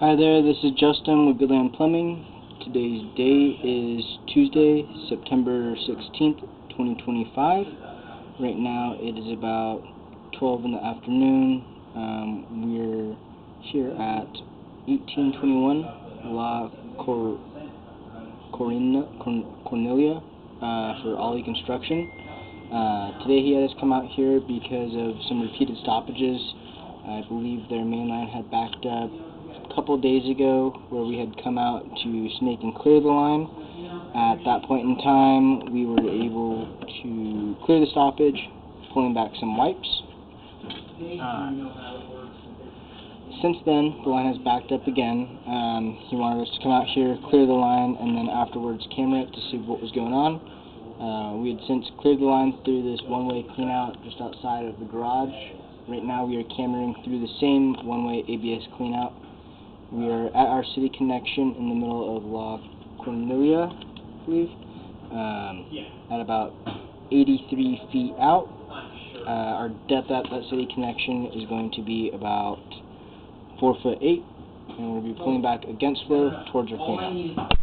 Hi there, this is Justin with Goodland Plumbing. Today's date is Tuesday, September 16th, 2025. Right now it is about 12 in the afternoon. We're here at 1821 La Cornelia for Ollie Construction. Today he had us come out here because of some repeated stoppages. I believe their main line had backed up a couple of days ago where we had come out to snake and clear the line. At that point in time, we were able to clear the stoppage, pulling back some wipes. Since then, the line has backed up again. He wanted us to come out here, clear the line, and then afterwards camera it to see what was going on. We had since cleared the line through this one-way clean-out just outside of the garage. Right now we are cameraing through the same one-way ABS clean-out. We are at our city connection in the middle of La Cornelia, I believe, at about 83 feet out. Our depth at that city connection is going to be about 4'8", and we'll be pulling back against flow towards our clean-out.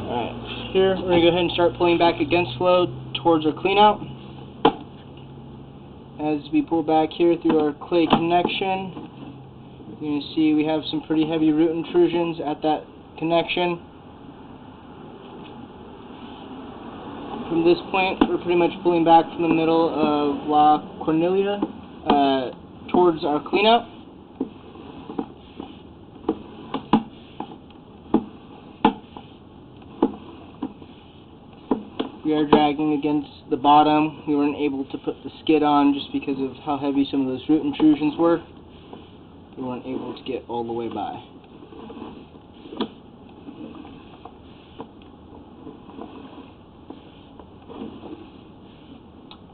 Alright, here we're going to go ahead and start pulling back against flow towards our clean-out. As we pull back here through our clay connection, you're going to see we have some pretty heavy root intrusions at that connection. From this point, we're pretty much pulling back from the middle of La Cornelia towards our clean-out. We are dragging against the bottom. We weren't able to put the skid on just because of how heavy some of those root intrusions were. We weren't able to get all the way by.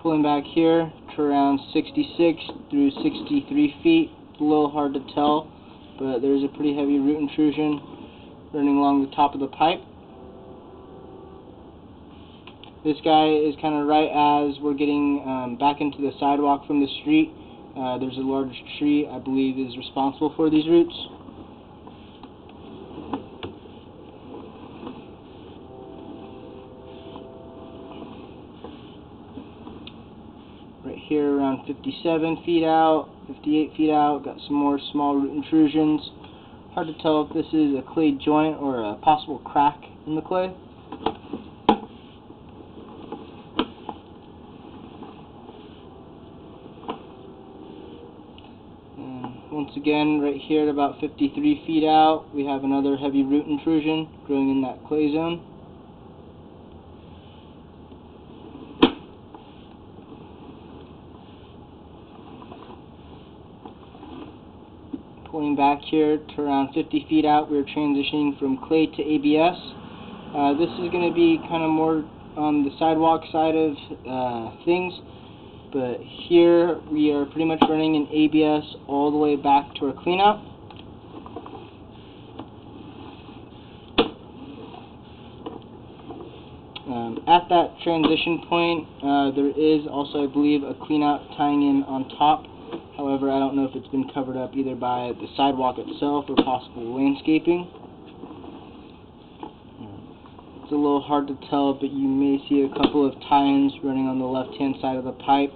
Pulling back here to around 66 through 63 feet. It's a little hard to tell, but there's a pretty heavy root intrusion running along the top of the pipe. This guy is kind of right as we're getting back into the sidewalk from the street. There's a large tree I believe is responsible for these roots. Right here around 57 feet out, 58 feet out, got some more small root intrusions. Hard to tell if this is a clay joint or a possible crack in the clay. Once again, right here at about 53 feet out, we have another heavy root intrusion growing in that clay zone. Pulling back here to around 50 feet out, we're transitioning from clay to ABS. This is going to be kind of more on the sidewalk side of things. But here we are pretty much running an ABS all the way back to our clean-out. At that transition point, there is also, I believe, a clean-out tying in on top. However, I don't know if it's been covered up either by the sidewalk itself or possible landscaping. It's a little hard to tell, but you may see a couple of tie-ins running on the left-hand side of the pipe.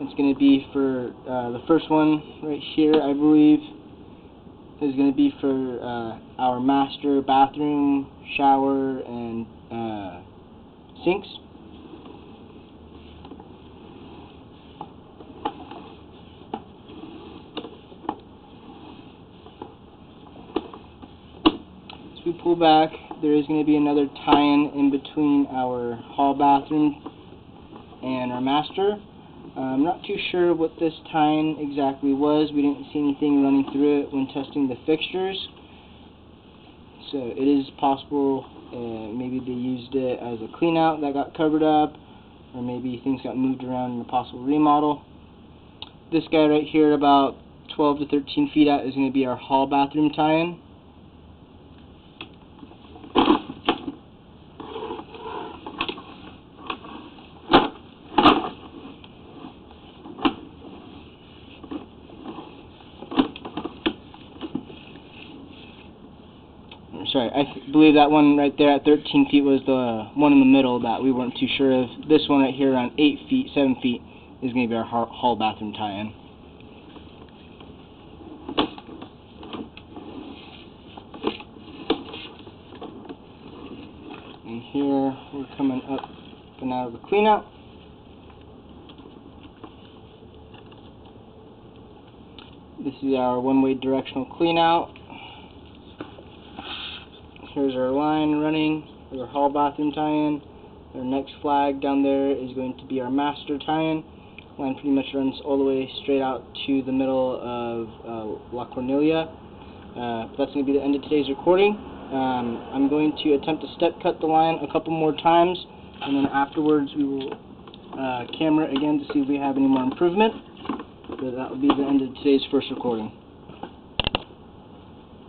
It's going to be for the first one right here, I believe, is going to be for our master bathroom, shower, and sinks. As we pull back, there is going to be another tie-in in between our hall bathroom and our master. I'm not too sure what this tie-in exactly was. We didn't see anything running through it when testing the fixtures. So it is possible maybe they used it as a clean out that got covered up, or maybe things got moved around in a possible remodel. This guy right here, about 12 to 13 feet out, is going to be our hall bathroom tie-in. Sorry, I believe that one right there at 13 feet was the one in the middle that we weren't too sure of. This one right here around 8 feet, 7 feet is going to be our hall bathroom tie-in. And here we're coming up and out of the cleanout. This is our one-way directional cleanout. Here's our line running for our hall bathroom tie-in. Our next flag down there is going to be our master tie-in. Line pretty much runs all the way straight out to the middle of La Cornelia. That's going to be the end of today's recording. I'm going to attempt to step cut the line a couple more times, and then afterwards we will camera again to see if we have any more improvement. But that will be the end of today's first recording.